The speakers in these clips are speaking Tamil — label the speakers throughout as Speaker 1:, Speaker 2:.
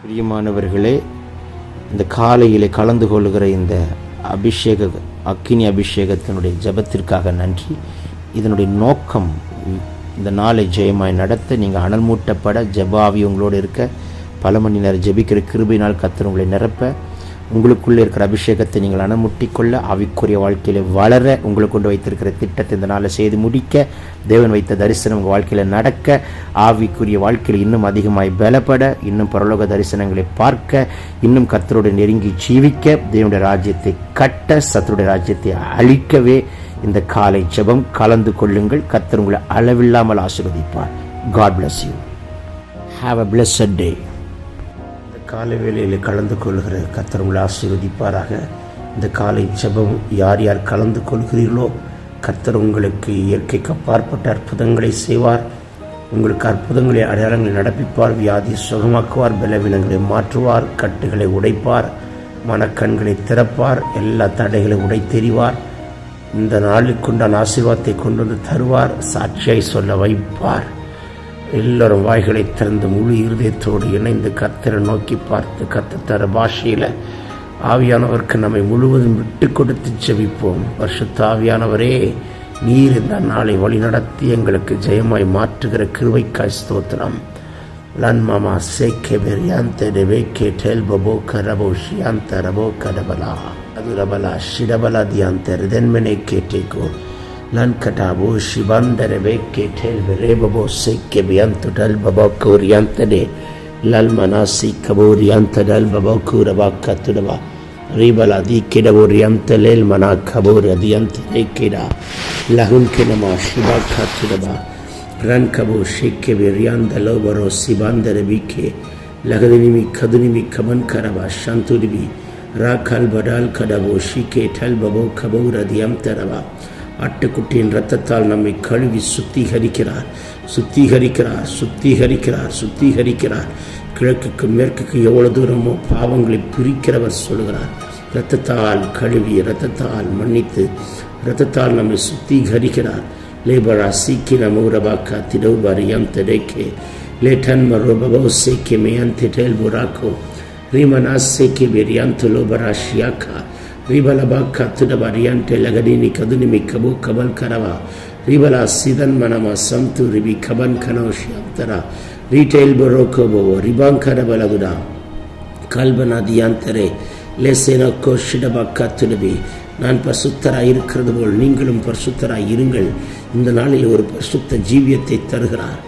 Speaker 1: பிரியமானவர்களே, இந்த காலையிலே கலந்து கொள்கிற இந்த அக்கினி அபிஷேகத்தினுடைய ஜெபத்திற்காக நன்றி. இதனுடைய நோக்கம் இந்த நாளை ஜெயமாய் நடத்த, நீங்கள் அனல் மூட்டப்பட, ஜெபாவி உங்களோடு இருக்க, பல மணி நேரம் ஜெபிக்கிற கிருபையினால் கர்த்தர் உங்களை நிரப்ப, உங்களுக்குள்ளே இருக்கிற அபிஷேகத்தை நீங்கள் அனமுட்டிக்கொள்ள, ஆவிக்குரிய வாழ்க்கையில் வளர, உங்களுக்கு கொண்டு வைத்திருக்கிற திட்டத்தை இந்த நாளை செய்து முடிக்க, தேவன் வைத்த தரிசனம் உங்கள் வாழ்க்கையில் நடக்க, ஆவிக்குரிய வாழ்க்கையில் இன்னும் அதிகமாய் பலப்பட, இன்னும் பரலோக தரிசனங்களை பார்க்க, இன்னும் கர்த்தரோடு நெருங்கி ஜீவிக்க, தேவனுடைய ராஜ்யத்தை கட்ட, சத்துருடைய ராஜ்யத்தை அழிக்கவே இந்த காலை ஜெபம் கலந்து கொள்ளுங்கள். கர்த்தர் உங்களை அளவில்லாமல் ஆசீர்வதிப்பார். God bless you. Have a blessed day. காலை வேளையில் கலந்து கொள்கிற கர்த்தர் உங்களை ஆசீர்வதிப்பாராக. இந்த காலை ஜெபம் யார் யார் கலந்து கொள்கிறீர்களோ, கர்த்தர் உங்களுக்கு இயற்கைக்கு அப்பாற்பட்ட அற்புதங்களை செய்வார். உங்களுக்கு அற்புதங்களை அடையாளங்களை நடப்பிப்பார். வியாதி சுகமாக்குவார். பலவீனங்களை மாற்றுவார். கட்டுகளை உடைப்பார். மனக்கண்களை திறப்பார். எல்லா தடைகளை உடைத்தெறிவார். இந்த நாளுக்குண்டான ஆசீர்வாதத்தை கொண்டு வந்து தருவார். சாட்சியாய் சொல்ல வைப்பார். எல்லோரும் வாய்களை திறந்து முழு இருதயத்தோடு இணைந்து கர்த்தரை நோக்கி பார்த்து, கர்த்தர் தர பாஷையில் ஆவியானவருக்கு நம்மை முழுவதும் விட்டு கொடுத்து ஜெபிப்போம். பரிசுத்த ஆவியானவரே, நீர் இந்த நாளை வழிநடத்தி எங்களுக்கு ஜெயமாய் மாற்றுகிற கிருபைக்காய் ஸ்தோத்திரம். லன்மாமா சேக்கே பெரியாந்த டெவேக்கே டெல்பபோ கரபோ ஷியாந்த ரபோ கடபலா அதுரபலா ஷிடபலா தியாந்த ரிதன்மனே கேட்டேகோ லன்கட்டாபோ ஷிபாந்தர வேக்கே டெல்ப ரேபபோ சேக்கே பியாந்து டல்பபோ கோரியாந்தடே லல்மனாசி கபோரியாந்த டல்பபோ கூரபா கத்துடபா ரீபலா தி கிடபோரியாந்த லேல் மனா கபோர் அதியந்த ரேக்கிடா லகுன் கினமா ஷிபா கத்துடபா run கபோ ஷேக்கே வெரியாந்த லோபரோ சிபாந்தர PK லகதினிமி கதுனிமி come on கரபா சந்துரிபி Rakhal Badal கடபோ ஷிகே டல்பபோ Gabor Athiyam தரவா. ஆட்டுக்குட்டியின் இரத்தத்தால் நம்மை கழுவி சுத்திகரிக்கிறார், சுத்திகரிக்கிறார், சுத்திகரிக்கிறார், சுத்திகரிக்கிறார். கிழக்குக்கு மேற்குக்கு எவ்வளவு தூரமோ பாவங்களை பிரிக்கிறவர் சொல்கிறார். இரத்தத்தால் கழுவி, இரத்தத்தால் மன்னித்து, இரத்தத்தால் நம்மை சுத்திகரிக்கிறார். லேபரா சீக்கி நமூரபாக்கா திடௌபரியம் தெடேக்கே லேட்டன் மரோபபோ சேக்கே மேயந்தி டேல் புராக்கோ ரீமனா சேக்கே பெரியாந்து லோபரா ஷியாக்கா ரிபலபாக்கா துடபரியான்டே லகடினி கதுனிமி கபு கபல் கரவா ரிபலா சிதன் மனமா சம்து ரிபி கபன் கனோஷியாந்தரா ரீட்டெயில் பரோக்கோபோ ரிபாங்கரபலகுடா கல்பனா தியாந்தரே லேசேனக்கோ ஷிடபாக்கா துடபி. நான் பரிசுத்தராய் இருக்கிறது போல் நீங்களும் பரிசுத்தராய் இருங்கள். இந்த நாளில் ஒரு பரிசுத்த ஜீவியத்தை தருகிறார்.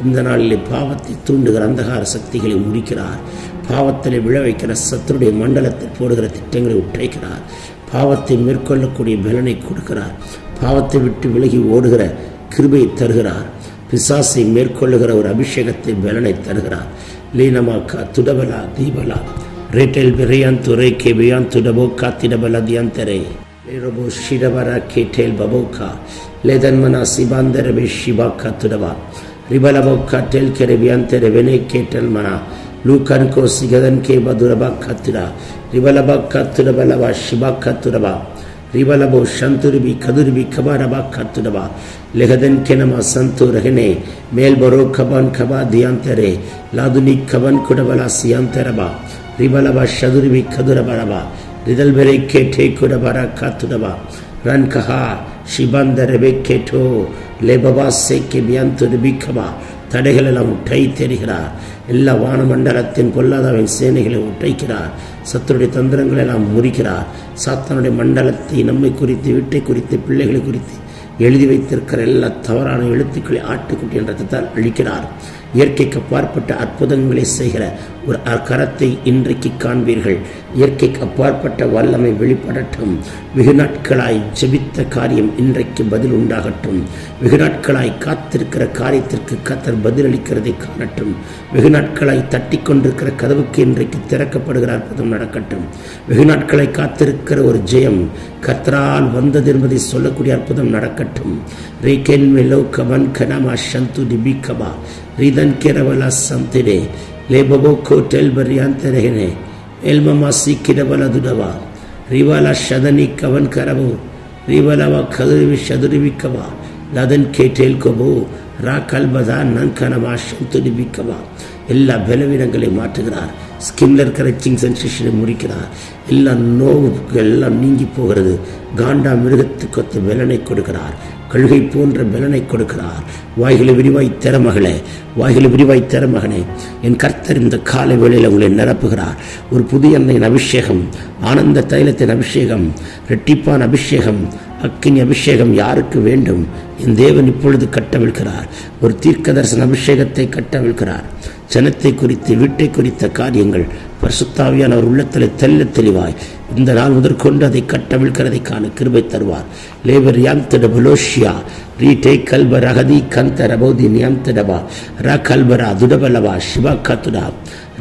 Speaker 1: இந்த நாளில் பாவத்தை தூண்டுகிற அந்தகார சக்திகளை முடிக்கிறார். பாவத்தில் விழ வைக்கிற சத்துருடைய மண்டலத்தில் போடுகிற திட்டங்களை உடைக்கிறார். பாவத்தை மேற்கொள்ளக்கூடிய பலனை கொடுக்கிறார். பாவத்தை விட்டு விலகி ஓடுகிற கிருபையை தருகிறார். பிசாசை மேற்கொள்ளுகிற ஒரு அபிஷேகத்தை பலனை தருகிறார். லீனமாக்கா துடபலா தீபலா ரேட்டெல் பிரையாந்து ரேக்கே பியாந்து டபோக்கா திடபலா தியாந்தரே லேரோபோ ஷிடபரா கேட்டேல் பபோக்கா லேதன்மனா சிபாந்தரபே ஷிபாக்கா துடவா ரிபலபோக்கா டெல் கெரபியாந்தரே வெனே கேட்டல் மனா லூக்கன்கோ சிகதன் கே பதுரபா கத்துடா ரிபலபா கத்துடபலவா ஷிபா கத்துடபா ரிபலபோ சந்துரிபி கதுரிபி கபாரபா கத்துடபா லெகதன் கெனமா சந்துரகனே மேல்பரோ கபான் கபா தியாந்தரே லாதுனி கபன் குடபலா சியாந்தரபா ரிபலபா சதுரிபி கதுரபரபா ரிதல்பெரை கேட்டே குடபரா காத்துடபா ரன் கஹா ஷிபாந்தரபே கேட்டோ லேபபா சேக்கே பியாந்துரிபிகபா. தடைகள் எல்லாம் உட்டை தெரிகிறார். எல்லா வானமண்டலத்தின் பொல்லாதவின் சேனைகளை உடைக்கிறார். சத்துருடைய தந்திரங்களை எல்லாம் முறிக்கிறார். சாத்தானுடைய மண்டலத்தை நம்மை குறித்து, வீட்டை குறித்து, பிள்ளைகளை குறித்து எழுதி வைத்திருக்கிற எல்லா தவறான எழுத்துக்களை ஆட்டுக்குட்டி என்ற ரத்தத்தால் அழிக்கிறார். இயற்கைக்கு அப்பாற்பட்ட அற்புதங்களை செய்கிற ஒரு கரத்தை இன்றைக்கு காண்பீர்கள். இயற்கைக்கு அப்பாற்பட்ட வல்லமை வெளிப்படட்டும். வெகு நாட்களாய் ஜெபித்த காரியம் இன்றைக்கு பதில் உண்டாகட்டும். வெகு நாட்களாய் காத்திருக்கிற காரியத்திற்கு கர்த்தர் பதிலளிக்கிறதை காணட்டும். வெகு நாட்களாய் தட்டி கொண்டிருக்கிற கதவுக்கு இன்றைக்கு திறக்கப்படுகிற அற்புதம் நடக்கட்டும். வெகு நாட்களாய் காத்திருக்கிற ஒரு ஜெயம் கர்த்தரால் வந்தது என்பதை சொல்லக்கூடிய அற்புதம் நடக்கட்டும். ரேகென் மெலோ கவன் கனமா சந்து டிபிகபா ரிதன் கேரவலா சந்திரே லேபபோ கோட்டெல் பரியாந்தரேனே எல்மமா சீக்கிரவல துடவா ரிவாலா ஷதனி கவன் கரவோ ரீபலவா கதுருவி சதுருவிக்கவா லதன் கேட்டேல்கவோ ரா கல்பதா நன்கனவா சந்துரிவிக்கவா. எல்லா பலவீனங்களையும் மாற்றுகிறார். ஸ்கின்ல இருக்கிற சிங் சென்சேஷனை முடிக்கிறார். எல்லா நோவுகள் எல்லாம் நீங்கி போகிறது. காண்டா மிருகத்துக்கு ஒத்த பலனை கொடுக்கிறார். கழுகை போன்ற பலனை கொடுக்கிறார். வாய்களை விரிவாய் தர மகளே, வாய்களை விரிவாய் தர மகனே, என் கர்த்தர் இந்த காலை வேளையில் உங்களை நிரப்புகிறார். ஒரு புதிய எண்ணெயின் அபிஷேகம், ஆனந்த தைலத்தின் அபிஷேகம், இரட்டிப்பான அபிஷேகம், அக்கினி அபிஷேகம் யாருக்கு வேண்டும்? என் தேவன் இப்பொழுது கட்டவிழ்கிறார். ஒரு தீர்க்க தரிசன அபிஷேகத்தை கட்டவிழ்கிறார். ஜனத்தை குறித்து, வீட்டை குறித்த காரியங்கள் பரிசுத்தாவியான அவர் உள்ளத்தில் தெல்ல தெளிவாய் இந்த நாள் முதற்கொண்டு அதை கட்டவிழ்கிறதை காண கிருபை தருவார். லேபர் யாம்தடபலோஷியா ரீடே கல்பர் அகதி கந்த ரபோதி நியம்தடபா ர கல்பரா துடபலவா சிவா கத்துடா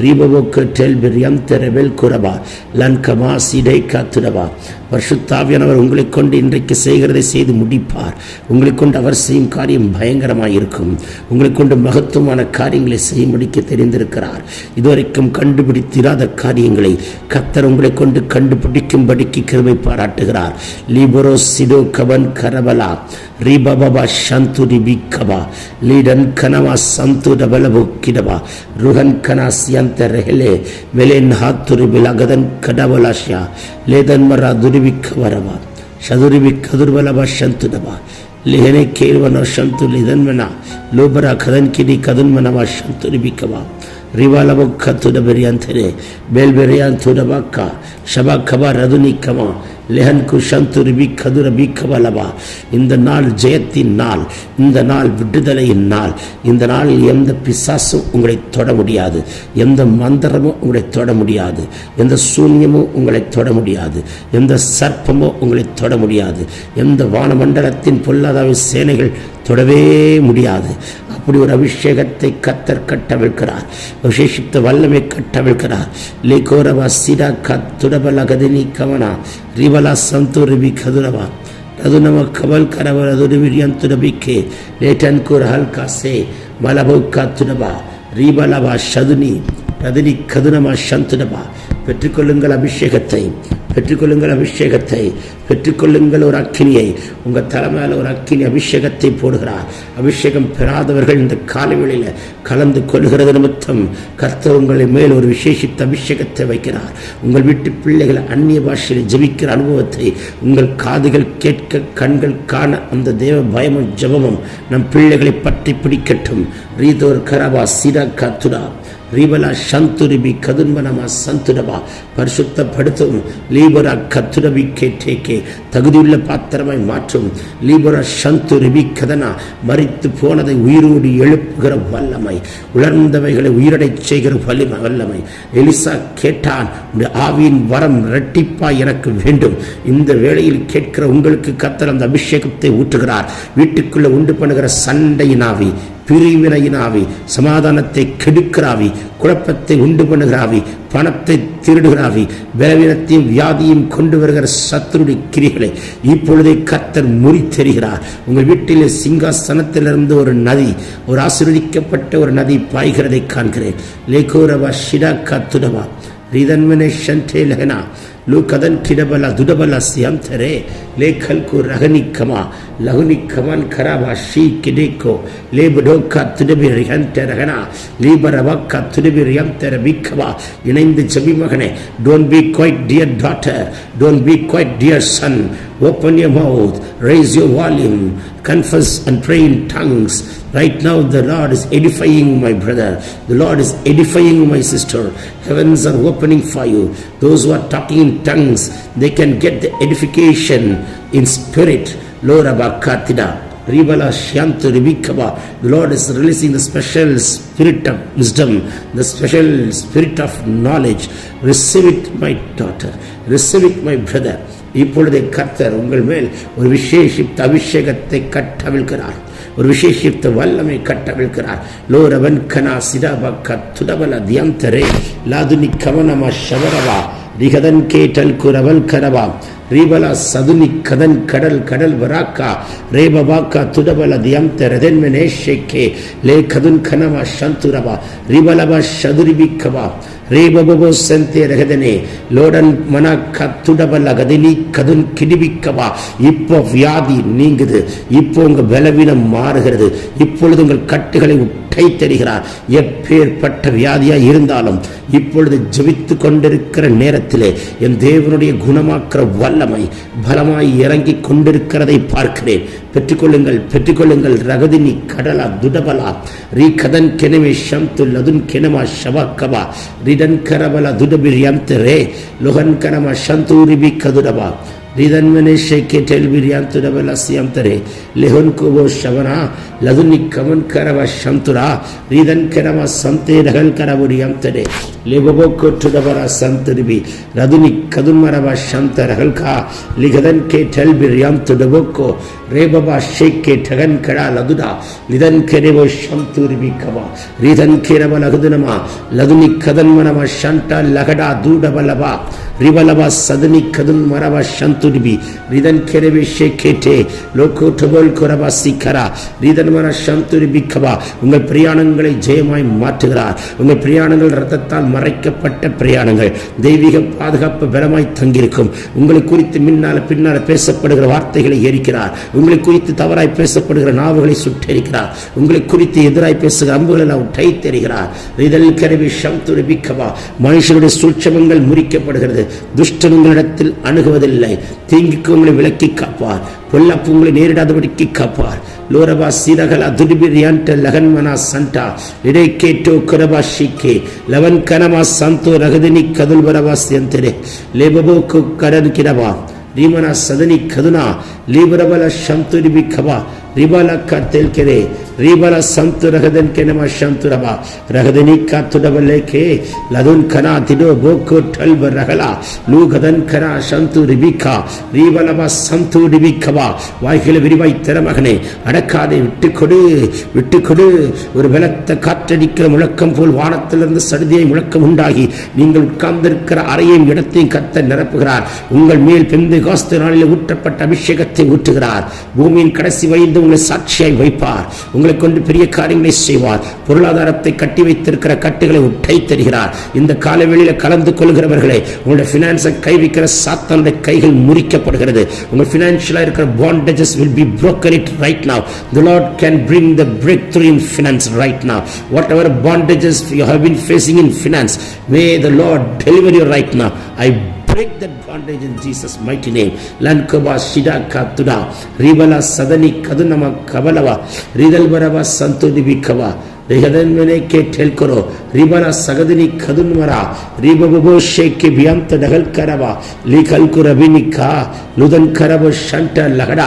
Speaker 1: ரீபவோக்கு டெல்பிர் யம்தரபெல் குரபா லன்கமா சிடை காத்துடபா. பரிசுத்தாவியானவர் உங்களை கொண்டு இன்றைக்கு செய்கிறதை செய்து முடிப்பார். உங்களை கொண்டு அவர் செய்யும் காரியம் பயங்கரமாக இருக்கும். உங்களை கொண்டு மகத்துவமான காரியங்களை செய்யும்படிக்க தெரிந்திருக்கிறார். இதுவரைக்கும் கண்டுபிடித்திராத காரியங்களை கர்த்தர் உங்களை கொண்டு கண்டுபிடிக்கும்படிக்கு கிருபை பாராட்டுகிறார். லீபரோ சிடோ கவன் கரபலா ரீபபா சந்துரி பிக்கபா லீடன் கனவா சந்துட பலபு கிடபா ருஹன் கனா சியந்த ரெஹலே வெலேன் ஹாத்துரி பிலகதன் கடபலாஷா லேதன் மரா துரிவிக்க வரவா சதுரிவிக் கதுர்வலபா சந்துடபா லிஹனை கேள்வனோ சந்து லிதன்மனா லோபரா கதன் கிடி கதுன்மனவா சந்துரிபிக்கவா ரிவாலபோ கத்துடபெரியாந்தரே பெல்பெரியாந்துடபாக்கா ஷபாக்கபா ரதுனிக்கமா லெஹன்கு சந்துரிபி கதுரபிக்கவலபா. இந்த நாள் ஜெயத்தின் நாள், இந்த நாள் விடுதலையின் நாள். இந்த நாள் எந்த பிசாசும் உங்களை தொட முடியாது, எந்த மந்திரமும் உங்களை தொட முடியாது, எந்த சூன்யமும் உங்களை தொட முடியாது, எந்த சர்ப்பமோ உங்களை தொட முடியாது, எந்த வானமண்டலத்தின் பொல்லாத சேனைகள் தொடவே முடியாது. அப்படி ஒரு அபிஷேகத்தை கர்த்தர் கட்டவிழ்கிறார். விசேஷித்த வல்லமை கட்டவிழ்கிறார். லேகோரவா சிடா கத்துடபல கதினி கவனா ரிவலா சந்துரிபி கதுரவா ரதுனவ கவல் கரவ ரதுரிவிரியந்துரபிக்கே லேட்டன் குரஹல் காசே மலபு காத்துடபா ரீபலவா சதுனி ரதுனி கதுனமா சந்துடபா. பெற்றுக்கொள்ளுங்கள் அபிஷேகத்தை, பெற்றுக்கொள்ளுங்கள் அபிஷேகத்தை, பெற்றுக்கொள்ளுங்கள் ஒரு அக்கினியை. உங்கள் தலைமையில் ஒரு அக்கினி அபிஷேகத்தை போடுகிறார். அபிஷேகம் பெறாதவர்கள் இந்த காலவெளியில் கலந்து கொள்கிறது நிமித்தம் கர்த்தர் உங்களை மேல் ஒரு விசேஷித்த அபிஷேகத்தை வைக்கிறார். உங்கள் வீட்டு பிள்ளைகள் அந்நிய பாஷையில் ஜெபிக்கிற அனுபவத்தை உங்கள் காதுகள் கேட்க, கண்கள் காண அந்த தேவ பயமும் ஜெபமும் நம் பிள்ளைகளை பற்றி பிடிக்கட்டும். ரீதோர் கரபா சிரா கத்துடா ரீபலா சந்துரிபி கதுன்மனமா சந்துடபா. பரிசுத்தப்படுத்தும். லீபரா கத்துரபி கேட்டேக்கே தகுதியுள்ள பாத்திரமாய் மாற்றும். லீபரா சந்துரிபி கதனா மரித்து போனதை உயிரோடு எழுப்புகிற வல்லமை, உலர்ந்தவைகளை உயிரடை செய்கிற வல்லமை. எலிசா கேட்டான், ஆவியின் வரம் இரட்டிப்பா எனக்கு வேண்டும். இந்த வேளையில் கேட்கிற உங்களுக்கு கர்த்தர் அந்த அபிஷேகத்தை ஊற்றுகிறார். வீட்டுக்குள்ள உண்டு பண்ணுகிற சண்டையின் ஆவி, பிரிவினையின் ஆவி, சமாதானத்தை கெடுக்கிறாவி, குழப்பத்தை உண்டு பண்ணுகிறாவி, பணத்தை திருடுகிறாவி, பலவீனத்தையும் வியாதியும் கொண்டு வருகிற சத்துருடைய கிரிகளை இப்பொழுதே கர்த்தர் முறித்தெறிகிறார். உங்கள் வீட்டிலே சிங்காசனத்திலிருந்து ஒரு நதி, ஒரு ஆசீர்வதிக்கப்பட்ட ஒரு நதி பாய்கிறதை காண்கிறேன். லேகோரவா ஷிடா கத்துடவா ரிதன்மனே ஷன்டே லஹனா லூகதன் கிடபலா துடபலா சியம்தரே லேகல்கு ரகனிக்கமா லகுனிக்கமன் கராபா ஷீ கிடேக்கோ லேபடோக்கா துடபி ரிஹந்த ரகனா லீபரவாக்கா துடபி ரிஹந்தர பிக்கவா. இணைந்து ஜெபி மகனே. Don't be quiet dear daughter, don't be quiet dear son. Open your mouth, raise your volume, confess and pray in tongues. Right now the Lord is edifying my brother, the Lord is edifying my sister. Heavens are opening for you. Those who are talking in tongues, they can get the edification in spirit. Lord Abakatida Ribala Shantu Ribikaba. The Lord is releasing the special spirit of wisdom, the special spirit of knowledge. Receive it, my daughter, receive it, my brother. இப்பொழுதே கர்த்தர் உங்கள் மேல் ஒரு விசேஷித்த அபிஷேகத்தை கட்டவிழ்கிறார். ஒரு விசேஷித்த வல்லமை கட்டவிழ்கிறார். லோரவன் கனா சிடாபா கத்துடபல தியந்தரே லாதுனி கவனமா ஷவரவா ரிகதன் கேட்டல் குரவல் கரவா ரீபலா சதுனி கதன் கடல் கடல் வராக்கா ரேபபாக்கா துடபல தியந்த ரதன்மனேஷேக்கே லே கதுன் கனவா சந்துரவா ரிபலபா சதுரிபிக்கவா ரேபபோ சந்தே ரகதனே லோடன் மன கத்துடபல கதினி கதுன் கிடிபிக்கவா. இப்போ வியாதி நீங்குது, இப்போ உங்க பலவீனம் மாறுகிறது, இப்பொழுது உங்கள் கட்டுகளை உட்டை தருகிறார். எப்பேற்பட்ட வியாதியா இருந்தாலும் இப்பொழுது ஜெபித்து கொண்டிருக்கிற நேரத்திலே என் தேவனுடைய குணமாக்குற வல்லமை பலமாய் இறங்கி கொண்டிருக்கிறதை பார்க்கிறேன். பெற்றுக்கொள்ளுங்கள், பெற்றுக்கொள்ளுங்கள். ரகதினி கடலா துடபலா ரீ கதன் கெனவே ஷம்து லதுன் கெனமா ஷவாக்கவா ரிடன் கரபல துடபிரியந்த ரே லோகன் கனமா ஷந்தூரிபி கதுடபா ரிதன்மனே ஷேகே டெல்பிரியாந்து டபல சியம்தரே லெஹன் கோபோ ஷவனா லதுனி கமன் கரவ ஷம்துரா ரிதன் கரமா சம்தே ரகல் கரபுரியம்தரே லெபபோ கோட்டுடபரா சம்தரிபி ரதுனி கதுன்மரவ ஷம்த ரகல்கா லிகதன் கே டெல்பிரியாந்து டபோக்கோ ரேபபா ஷேகே டகன் கடா லதுடா லிதன் கெரவோ ஷம்துரிபி கவா ரிதன் கெரவ லகுதுனமா லதுனி கதன்மனவ ஷண்டா லகடா தூடபலபா ரிவலவா சதுனி கதுன் மரவ ஷந்துரிபி ரிதன் கெரவே ஷேகேட்டே லோகோ டபோல் கொரவா சிக்கரா ரிதன் மர ஷந்துரிபி கவா. உங்கள் பிரயாணங்களை ஜெயமாய் மாற்றுகிறார். உங்கள் பிரயாணங்கள் ரத்தத்தால் மறைக்கப்பட்ட பிரயாணங்கள் தெய்வீக பாதுகாப்பு பலமாய் தங்கியிருக்கும். உங்களை குறித்து பின்னால பேசப்படுகிற வார்த்தைகளை எரிக்கிறார். உங்களை குறித்து தவறாய் பேசப்படுகிற நாவுகளை சுட்டெரிக்கிறார். உங்களை குறித்து எதிராய் பேசுகிற அம்புகளை எல்லாம் டை தெரிகிறார். ரிதல் கெரவே ஷந்துரிபி கவா. மனுஷனுடைய சூட்சமங்கள் முறிக்கப்படுகிறது. துஷ்டன் உங்களிடத்தில் அணுகுவதில்லை. தீங்குக்கு உங்களை விலக்கி காப்பார். பொல்லாப்பு உங்களை நேரிடாதபடிக்கு காப்பார். லோரபா சிரகலா துடிபிரியான்ட லகன்மனா சண்டா இடை கேட்டோ குரபா ஷிக்கே லவன் கனமா சந்தோ ரகதினி கதுல்வரவா சியந்தரே லேபபோக்கு கடன் கிடவா ரீமனா சதனி கதுனா லீபரபல ஷம்துரிபி கவா ரிபல கத்தெல் கெரே ரிபல சம்து ரகதன் கெனமா ஷம்துரபா ரகதனி காத்துடவலேகே லதுன் கனா திடோ போக்கோ டல்ப ரகலா லூகதன் கனா ஷம்து ரிபிகா ரிபலபா சம்து ரிபிகவா. வாய்களை விரிவாய் தர மகனே, அடக்காதே, விட்டுக்கொடு. ஒரு பலத்த காற்றடிக்கிற முழக்கம் போல் வானத்திலிருந்து சடுதியை முழக்கம் உண்டாகி நீங்கள் உட்கார்ந்திருக்கிற அறையையும் இடத்தையும் கத்த நிரப்புகிறார். உங்கள் மேல் பெந்தெகோஸ்து நாளில் ஊற்றப்பட்ட அபிஷேகத்தை ஊற்றுகிறார். பூமியின் கடைசி வயது உங்களை சாட்சியாய் வைப்பார். உங்களை கொண்டு பெரிய காரியங்களை செய்வார். பொருளாதாரத்தை கட்டி வைத்திருக்கிற கட்டுகளை உட்டை தருகிறார். இந்த காலவெளியில கலந்து கொள்கிறவர்களே, உங்களுடைய பினான்ஸை கை வைக்கிற சாத்தானுடைய கைகள் முறிக்கப்படுகிறது. உங்கள் பினான்சியலா இருக்கிற bondages will be broken it right now. The Lord can bring the breakthrough in finance right now. Whatever bondages you have been facing in finance, may the Lord deliver you right now. I break that bondage in Jesus mighty name. Lankoba shidaka tuda ribala sadani kadunama kabalava ridalbarava santudibikava ರಿಹದನ್ ಕೆ ಟೆಲ್ಕೊರೋ ರಿಬಲ ಸಗದನಿ ಕದುನ್ಮರ ರಿಬಬೋ ಶೇಕೆ ಬಿಯಂತ ಡಗಲ್ ಕರವ ಲಿಖಲ್ಕು ರಬಿನಿಕ ಲುದನ್ ಕರಬ ಶಂಟ ಲಹಡ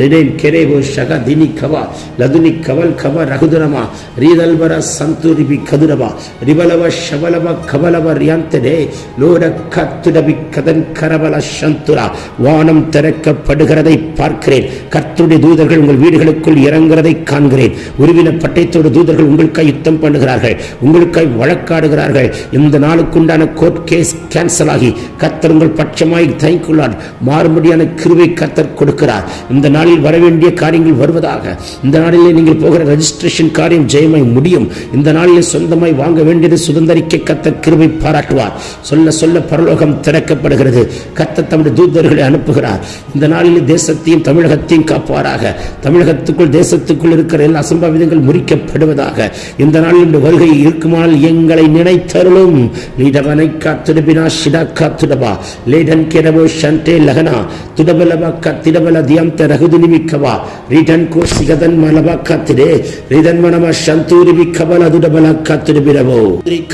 Speaker 1: ಲೆಡೆನ್ ಕೆರೆಬೋ ಶಗ ದಿನಿ ಕವ ಲದುನಿ ಕವಲ್ ಕವ ರಹುದುರಮ ರೀದಲ್ಬರ ಸಂತುರಿಬಿ ಕದುರವ ರಿಬಲವ ಶಬಲವ ಕಬಲವ ರಿಯಂತಡೆ லோட கத்துடபி கதன் கரபல சந்துரா. வானம் திறக்கப்படுகிறதை பார்க்கிறேன். கர்த்தருடைய தூதர்கள் உங்கள் வீடுகளுக்குள் இறங்குறதை காண்கிறேன். உருவின பட்டயத்தோடு தூதர்கள் உங்களுக்காக யுத்தம் பண்ணுகிறார்கள், உங்களுக்காக வழக்காடுகிறார்கள். இந்த நாளுக்குண்டான கோர்ட் கேஸ் கேன்சல் ஆகி கர்த்தர் உங்கள் பட்சமாய் தயங்குள்ளார். மாறுபடியான கிருபை கர்த்தர் கொடுக்கிறார். இந்த நாளில் வரவேண்டிய காரியங்கள் வருவதாக. இந்த நாளிலே நீங்கள் போகிற ரெஜிஸ்ட்ரேஷன் காரியம் ஜெயமாய் முடியும். இந்த நாளிலே சொந்தமாய் வாங்க வேண்டியது சுதந்திரிக்க கர்த்தர் கிருபை பாராட்டுவார். சொல்ல சொல்ல பரலோகம் திறக்கப்படுகிறது. கர்த்தர் தம்முடைய தூதர்களை அனுப்புகிறார். இந்த நாளில் தேசத்தையும் தமிழகத்தையும் காப்பாராக. தமிழகத்துக்குள் தேசத்துக்குள் இருக்கிற எல்லா அசம்பாவிதங்கள் முறிக்கப்படுவதாக. இந்த நாளில் வருகை இருக்குமானால் எங்களை நினைத்தருளும். நீடவனை காத்துடபினா ஷிடா காத்துடபா லேடன் கெரவோ ஷண்டே லகனா துடபலபா கத்திடபல தியம்த ரகுதுனிமிக்கவா ரிடன் கோ சிகதன் மலபா காத்திடே ரிதன் மனம ஷந்தூரிபி கபல துடபல காத்துடபிரவோ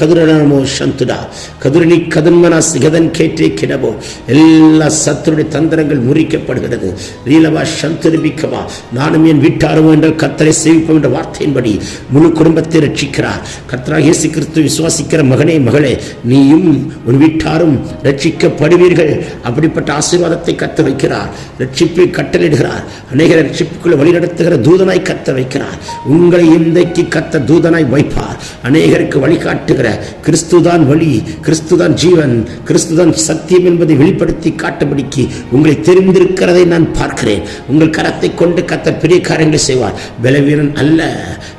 Speaker 1: கதுரனமோ ஷந்துடா கதுரணி கதன்மனா சிகதன் கேட்டே கிடவோ. எல்லா சத்துருடைய தந்திரங்கள் முறிக்கப்படுகிறது. ரீலவா ஷந்துரிபிக்கவா. நானும் என் வீட்டாரும் என்ற கர்த்தரை சேவிப்போம் என்ற வார்த்தையின்படி முழு குடும்பத்தை ரட்சிக்கிறார். கர்த்தராகிய இயேசு கிறிஸ்து விசுவாசிக்கிற மகனே மகளே, நீயும் உன் வீட்டாரும் ரட்சிக்கப்படுவீர்கள். அப்படிப்பட்ட ஆசீர்வாதத்தை கர்த்தர் வைக்கிறார். ரட்சிப்பை கட்டளையிடுகிறார். அநேக ரட்சிப்புக்குள்ள வழிநடத்துகிற தூதனாய் கர்த்தர் வைக்கிறார். உங்களை இன்றைக்கு கர்த்தர் தூதனாய் வைப்பார். அநேகருக்கு வழிகாட்டுகிற கிறிஸ்துதான் வழி, கிறிஸ்துதான் ஜீவன், கிறிஸ்துதான் சத்தியம் என்பதை வெளிப்படுத்தி காட்டும்படிக்கு உங்களை தெரிந்திருக்கிறதை நான் பார்க்கிறேன். உங்கள் கரத்தை கொண்டு கர்த்தர் பெரிய காரியங்களை செய்வார். பலவீனன் அல்ல,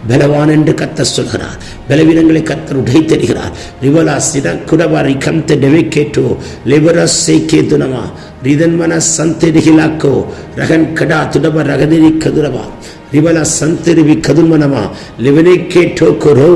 Speaker 1: பலவான் என்று என்று கர்த்தர் சொல்கிறார். பலவீனங்களை கர்த்தர் உடைத்தெறிகிறார். ரிவலா சித குடவா ரிகம்த டெவிகேட்டோ லிவரா சேகேதுனமா ரிதன்மன சந்தெரிகிலாக்கோ ரகன் கடா துடப ரகதிரி கதுரவா ரிவல சந்திருவி கதுமனமா லிவனேக்கே டோக்கரோ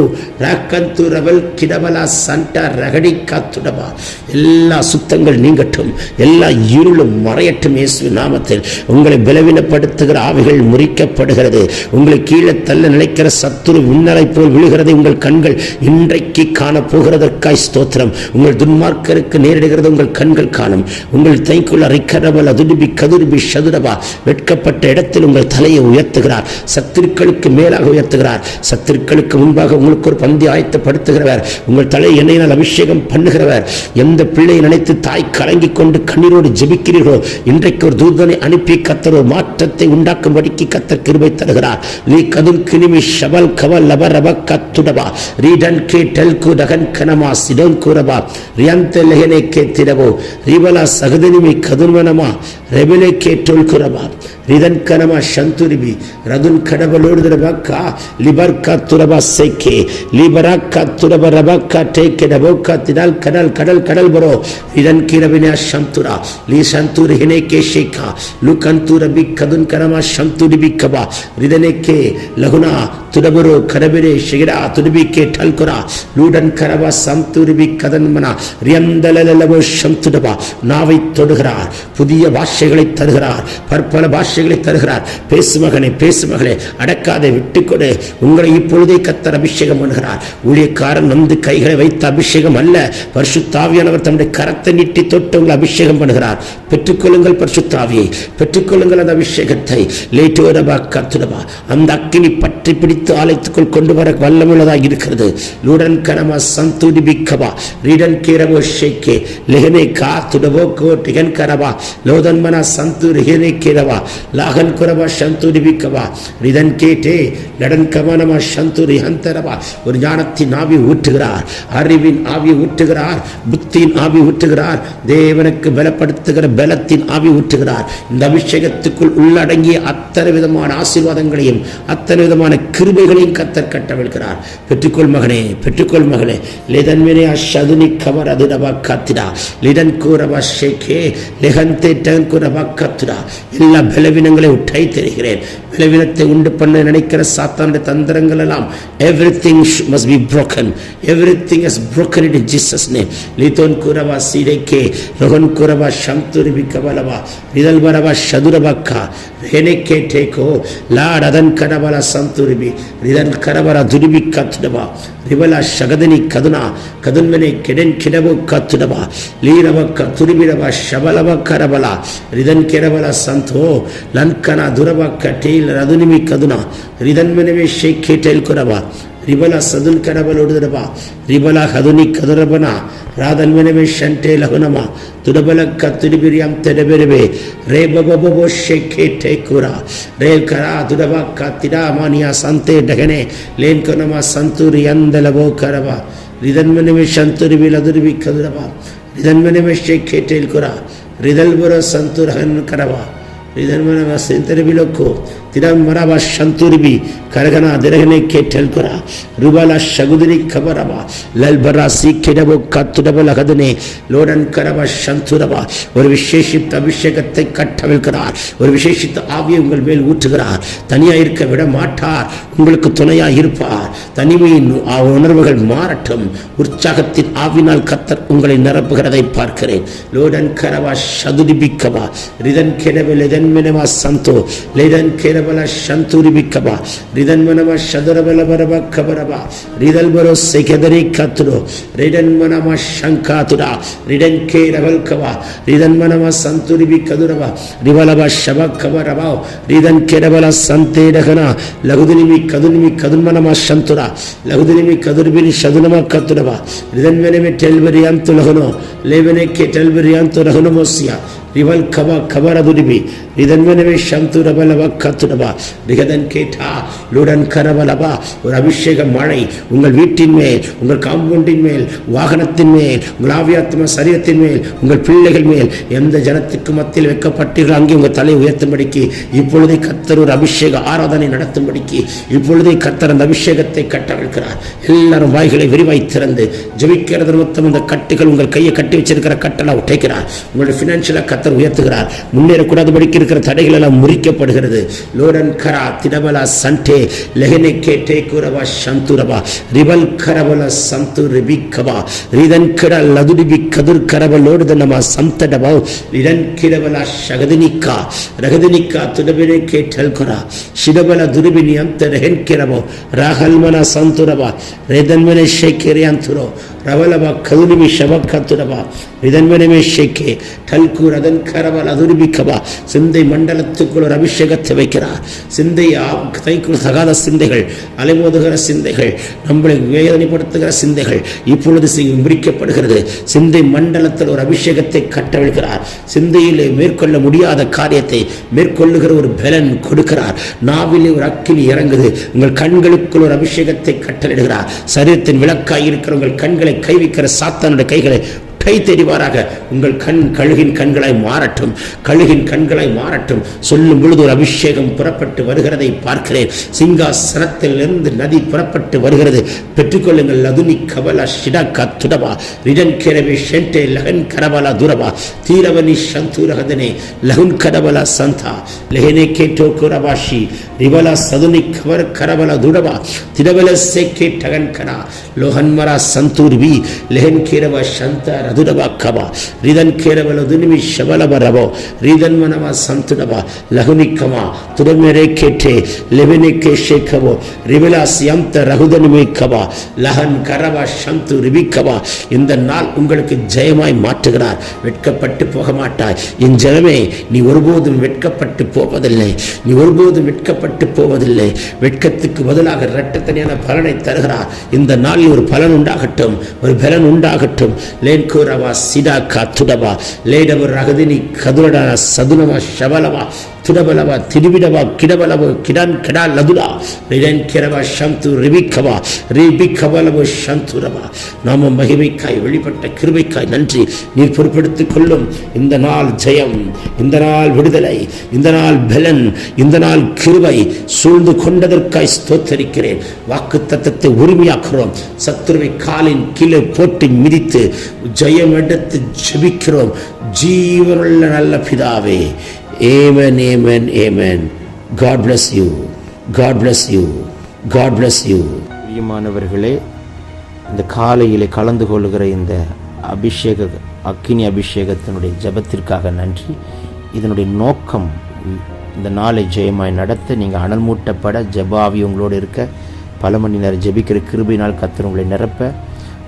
Speaker 1: ராக்கந்து ரவல் கிடவலா சண்டா ரகடி காத்துடவா. எல்லா சுத்தங்கள் நீங்கட்டும், எல்லா இருளும் மறையட்டும் இயேசு நாமத்தில். உங்களை பலவீனப்படுத்துகிற ஆவிகள் முறிக்கப்படுகிறது. உங்களை கீழே தள்ள நினைக்கிற சத்துரு விண்ணலை போல் விழுகிறது. உங்கள் கண்கள் இன்றைக்கு காண போகிறதற்காய் ஸ்தோத்திரம். உங்கள் துன்மார்க்கருக்கு நேரிடுகிறது உங்கள் கண்கள் காணும். உங்கள் தைக்குள்ள ரிக்கரவல் அதுடுபி கதுருபி சதுரவா. வெட்கப்பட்ட இடத்தில் உங்கள் தலையை உயர்த்துகிறார். சத்துருக்களுக்கு மேலாக உயர்த்துகிறார். சத்துருக்களுக்கு முன்பாக உங்களுக்கு ஒரு பந்தி ஆயத்தப்படுத்துகிறவர். உங்கள் தலை எண்ணெயினால் அபிஷேகம் பண்ணுகிறவர். எந்த பிள்ளையை நினைத்து தாய் கலங்கிக் கொண்டு கண்ணீரோடு ஜெபிக்கிறீர்களோ இன்றைக்கு ஒரு தூதனை அனுப்பி கர்த்தர் ஒரு மாற்றத்தை உண்டாக்கும்படிக்கு கர்த்தர் கிருபை தருகிறார். லீ கதுல் கினிமி ஷபல் கவல் லப ரப கத்துடபா ரீடன் கே டெல்கு ரகன் கனமா சிடோன் கூரபா ரியாந்த லெஹனே கே திரவோ ரிவலா சகதினிமி கதுன்வனமா ரெபிலே கே டோல் கூரபா ரிதன் கனமா சந்துரிபி ரதுன் கடவலோடுதரபக்கா லிபர்கா துரபா சேக்கே லிபராக்கா துரப ரபக்கா டேக்கே டபோக்கா திடால் கடல் கடல் கடல் பரோ ரிதன் கிரபினா சந்துரா லீ சந்துர் ஹினே கே ஷேக்கா லுகந்துரபி கதுன் கனமா சந்துரிபி Kaba ரிதனே K Laguna துடபரோ கரபிரே ஷிகரா துடுபி K டல்குரா Loudon கரபா சந்துரிபி கதன்மனா ரியந்தலலலவோ சந்துடபா. நாவை தொடுகிறார், புதிய பாஷைகளை தருகிறார், பற்பல பாஷைகளை தருகிறார். பேசு மகனே, பேசு மகளே, அடக்காதே, விட்டுக்கொடு. உங்களை இப்பொழுதே கர்த்தர் அபிஷேகம் பண்ணுகிறார். ஊழியக்காரன் வந்து கைகளை வைத்த அபிஷேகம் அல்ல, பரிசுத்த ஆவியானவர் தன்னுடைய கரத்தை நீட்டி தொட்டு உங்களை அபிஷேகம் பண்ணுகிறார். பெற்றுக்கொள்ளுங்கள் பரிசுத்த ஆவியை, பெற்றுக்கொள்ளுங்கள் அந்த அபிஷேகத்தை. லேட்டோரபா கத்துடபா. அந்த அக்கினி பற்றி பிடித்து ஆலயத்துக்குள் கொண்டு வர வல்லமுள்ளதாக இருக்கிறது. லூடன் கனமா சந்துடி பிக்கபா ரீடன் கேரபோ ஷேக்கே லெஹனே கா துடபோ கோ டிகன் கரபா லோதன்மனா சந்து ரிஹனே கேரபா லாகன் குரபா சந்துடி பிக்கபா ரிதன் கேட்டே லடன் கமனமா சந்து ரிஹந்தரபா. ஒரு ஞானத்தின் ஆவி ஊற்றுகிறார், அறிவின் ஆவி ஊற்றுகிறார், புத்தியின் ஆவி ஊற்றுகிறார், தேவனுக்கு பலப்படுத்துகிற பலத்தின் ஆவி ஊற்றுகிறார். இந்த அபிஷேகத்துக்குள் உள்ளடங்கிய அத்தனை விதமான ஆசீர்வாதங்களையும் அத்தனை விதமான கிருபைகளையும் கர்த்தர் கட்டவிழ்கிறார். பெற்றுக்கொள் மகனே, பெற்றுக்கொள் மகளே. லிதன்மினே அஷதுனி கவர் அதுடபா காத்திடா லிடன் கூரபா ஷேக்கே லெஹந்தே டங் கூரபா காத்திடா. எல்லா பலவீனங்களை உட்டை தெரிகிறேன். பலவீனத்தை உண்டு பண்ண நினைக்கிற சாத்தானுடைய தந்திரங்கள் எல்லாம் everything must be broken, everything is broken in Jesus name. லிதோன் கூரபா சீடேக்கே ரோகன் கூரபா சந்துரிபி கபலபா ரிதல் பரபா சதுரபக்கா ரெனேக்கே டேக்கோ லாட் அதன் கடபலா சந்துரிபி ரிதன் கடபரா துரிபி கத்துடபா ரிவலா சகதனி கதுனா கதுன்மனே கெடன் கிடபோ கத்துடபா லீரபக்க துரிபிரபா ஷபலப கரபலா ரிதன் கிரபலா சந்தோ லன்கனா துரபக்க டேல் ரதுனிமி கதுனா ரிதன்மனவே ஷேக்கே டேல் குரபா ரிபலா சதுன் கடபலோடுதரபா ரிபலா ஹதுனி கதுரபனா ராதன்மனவே ஷண்டே லகுனமா துடபலக்க துரிபிரியம் தெடபெருவே ரே பபபோ ஷேக்கே டேக்குரா ரேல் கரா துடபக்க திடா மானியா சந்தே டகனே லேன் கனமா சந்துரி அந்தலபோ கரபா ரிதன்மனவே சந்துரிபி லதுரிபி கதுரபா ரிதன்மனவே ஷேக்கே டேல் குரா ரிதல்புர சந்துரஹன் கரபா ரிதன்மனவ செந்தரபிலோக்கோ திடம் மரபா சந்துரிபி கரகனா திரகனே கேட்டல் குரா ருபலா சகுதிரி கபரபா லல்பரா சீக்கிடபோ கத்துடபல கதனே லோடன் கரபா சந்துரபா. ஒரு விசேஷித்த அபிஷேகத்தை கட்டவிழ்கிறார். ஒரு விசேஷித்த ஆவியை உங்கள் மேல் ஊற்றுகிறார். தனியாக இருக்க விட மாட்டார், உங்களுக்கு துணையாக இருப்பார். தனிமையின் உணர்வுகள் மாறட்டும். உற்சாகத்தின் ஆவினால் கர்த்தர் உங்களை நிரப்புகிறதை பார்க்கிறேன். லோடன் கரபா சதுரிபிக்கபா ரிதன் கெடபல் ரிதன் மெனவா சந்தோ லேடன் கெடபல சந்துரிபிக்கபா ரிதன் மனமா சதுரபல பரப கபரபா ரிதல் பரோ செகதரி கத்துரோ ரிடன் மனமா சங்காதுடா ரிடன் கே ரவல் கபா ரிதன் மனமா சந்துரிபி கதுரபா ரிவலபா ஷப கபரபா ரிதன் கெடபல சந்தேடகனா லகுதினிமி கதுனிமி கதுன்மனமா சந்துரா லகுதினிமி கதுர்பினி சதுனமா கத்துடபா ரிதன் மெனமே டெல்பரியாந்து லகுனோ லேவனே கே டெல்பரியாந்து லகுனமோசியா ரிவல் கபா கபரதுரிபி ரிதன்வனவே சந்துரபலவ கத்துடபா ரிகதன் கேட்டா லுடன் கரவலபா. ஒரு அபிஷேக மழை உங்கள் வீட்டின் மேல், உங்கள் காம்பவுண்டின் மேல், வாகனத்தின் மேல், உங்கள் ஆவியாத்ம சரீரத்தின் மேல், உங்கள் பிள்ளைகள் மேல், எந்த ஜனத்துக்கு மத்தியில் வைக்கப்பட்டீர்கள் அங்கே உங்கள் தலை உயர்த்தும்படிக்கு இப்பொழுதே கர்த்தர் ஒரு அபிஷேக ஆராதனை நடத்தும்படிக்கு இப்பொழுதே கர்த்தர் அந்த அபிஷேகத்தை கட்டவிழ்க்கிறார். எல்லாரும் வாய்களை விரிவாய் திறந்து ஜெபிக்கிறது நிமித்தம் அந்த கட்டுகள், உங்கள் கையை கட்டி வச்சிருக்கிற கட்டெல்லாம் உடைக்கிறார். உங்களுடைய பினான்சியலா கர்த்தர் உயர்த்துகிறார். முன்னேறக்கூடாதபடிக்கு இருக்கிற தடைகள் எல்லாம் முறிக்கப்படுகிறது. லோடன் கரா திடபலா சண்டே லெஹனே கேட்டே குரவா சந்துரபா ரிவல் கரவல சந்து ரிபிக்கபா ரிதன் கிட லதுடிபி கதுர் கரவலோடு நம்ம சந்தடபா ரிதன் கிடவலா சகதினிக்கா ரகதினிக்கா துடபினே கேட்டல் குரா சிடபல துருபினி அந்த ரெஹன் கிரபோ ராகல்மனா சந்துரபா ரெதன்மனே ஷேக்கேரியாந்துரோ ரவலபா கதுனிமி ஷபக்கத்துடபா ரிதன்மனமே ஷேக்கே டல்கூர் அதன் கரவல் அதுருபிக்கபா. சிந்தை மண்டலத்துக்குள் ஒரு அபிஷேகத்தை வைக்கிறார். சிந்தை கைக்குள் தகாத சிந்தைகள், அலைமோதுகிற சிந்தைகள், நம்மளை வேதனைப்படுத்துகிற சிந்தைகள் இப்பொழுது விரிக்கப்படுகிறது. சிந்தை மண்டலத்தில் ஒரு அபிஷேகத்தை கட்டவிழ்கிறார். சிந்தையிலே மேற்கொள்ள முடியாத காரியத்தை மேற்கொள்ளுகிற ஒரு பலன் கொடுக்கிறார். நாவிலே ஒரு அக்கினி இறங்குது. உங்கள் கண்களுக்குள் ஒரு அபிஷேகத்தை கட்டளிடுகிறார். சரீரத்தின் விளக்காய் இருக்கிற உங்கள் கண்களை கைவிக்கிற சாத்தானுடைய கைகளை கை தெரிவாராக. உங்கள் கண் கழுகின் கண்களாய் மாறட்டும், கழுகின் கண்களாய் மாறட்டும். சொல்லும் பொழுது ஒரு அபிஷேகம் புறப்பட்டு வருகிறதை பார்க்கிறேன். சிங்காசனத்தில் இருந்து நதி புறப்பட்டு வருகிறது. பெற்றுக்கொள்ளுங்கள். லதுனி கபலா ஷிடா துடபா ரிடன் கேரவே ஷென்டே லகன் கரபலா துரபா தீரவனி சந்தூரகதனே லகுன் கரபலா சந்தா லெஹனே கேட்டோ குரபாஷி ரிவலா சதுனி கவர் கரபலா துடபா திரவல சேக்கே டகன் கரா லோஹன்மரா சந்தூர்வி லெஹன் கேரவா சந்தா ரதுடபா கபா ரிதன் கேரவல துனிமி ஷபலபரபோ ரிதன் மனவா சந்துடபா லகுனிக்கமா துடமெரே கேட்டே லெவனே கேஷே கபோ ரிவலாஸ் யம்த ரகுதனுமே கபா லஹன் கரவா சந்து ரிபிக்கபா. இந்த நாள் உங்களுக்கு ஜெயமாய் மாற்றுகிறார். வெட்கப்பட்டு போக மாட்டாய். என் ஜனமே, நீ ஒருபோதும் வெட்கப்பட்டு போவதில்லை. நீ ஒருபோதும் வெட்கப்பட்டு போவதில்லை. வெட்கத்துக்கு பதிலாக இரட்டத்தனியான பலனை தருகிறார். இந்த நாளில் ஒரு பலன் உண்டாகட்டும், ஒரு பலன் உண்டாகட்டும். லேன்கூரவா சிடா காத்துடவா லேடவர் ரகதினி கதுரடா சதுனவா ஷபலவா துடபலவா திரிவிடவா கிடபலவோ கிடான் கிடா லதுலா ரிடன் கிரவா சந்து ரிபிக்கவா ரிபிக்கபலவோ சந்துரவா. நாம மகிமைக்காய் வெளிப்பட்ட கிருபைக்காய் நன்றி. நீர் பொறுப்பெடுத்துக் கொள்ளும். இந்த நாள் ஜெயம், இந்த நாள் விடுதலை, இந்த நாள் பலன், இந்த நாள் கிருபை சூழ்ந்து கொண்டதற்காய் ஸ்தோத்தரிக்கிறேன். வாக்கு தத்தத்தை உரிமையாக்குறோம். சத்துருவை காலின் கீழே போட்டு மிதித்து ஜெயம் எடுத்து ஜெபிக்கிறோம். ஜீவனுள்ள நல்ல பிதாவே. Amen, amen, amen. God bless you. God bless you. God bless you. பிரியமானவர்களே, இந்த காலையிலே கலந்து கொள்ளுகிற இந்த அக்கினி அபிஷேகத்தினுடைய ஜெபத்திற்காக நன்றி. இதனுடைய நோக்கம் இந்த நாளை ஜெயமாய் நடத்த, நீங்கள் அனல் மூட்டப்பட, ஜெபாவி உங்களோடு இருக்க, பல மணி நேரம் ஜெபிக்கிற கிருபையினால் கர்த்தர் உங்களை நிரப்ப,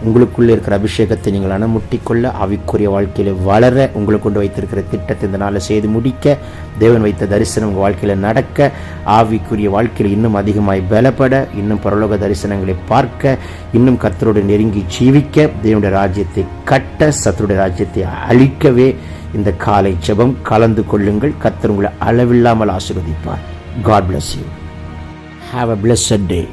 Speaker 1: உங்களுக்குள்ளே இருக்கிற அபிஷேகத்தை நீங்கள் அணமுட்டிக்கொள்ள, ஆவிக்குரிய வாழ்க்கையில் வளர, உங்களுக்கு கொண்டு வைத்திருக்கிற திட்டத்தை இந்த நாளை செய்து முடிக்க, தேவன் வைத்த தரிசனம் உங்கள் வாழ்க்கையில் நடக்க, ஆவிக்குரிய வாழ்க்கையில் இன்னும் அதிகமாய் பலப்பட, இன்னும் பரலோக தரிசனங்களை பார்க்க, இன்னும் கர்த்தரோடு நெருங்கி ஜீவிக்க, தேவனுடைய ராஜ்யத்தை கட்ட, சத்துருடைய ராஜ்யத்தை அழிக்கவே இந்த காலை ஜெபம் கலந்து கொள்ளுங்கள். கர்த்தர் உங்களை அளவில்லாமல் ஆசீர்வதிப்பார். God bless you. Have a blessed day.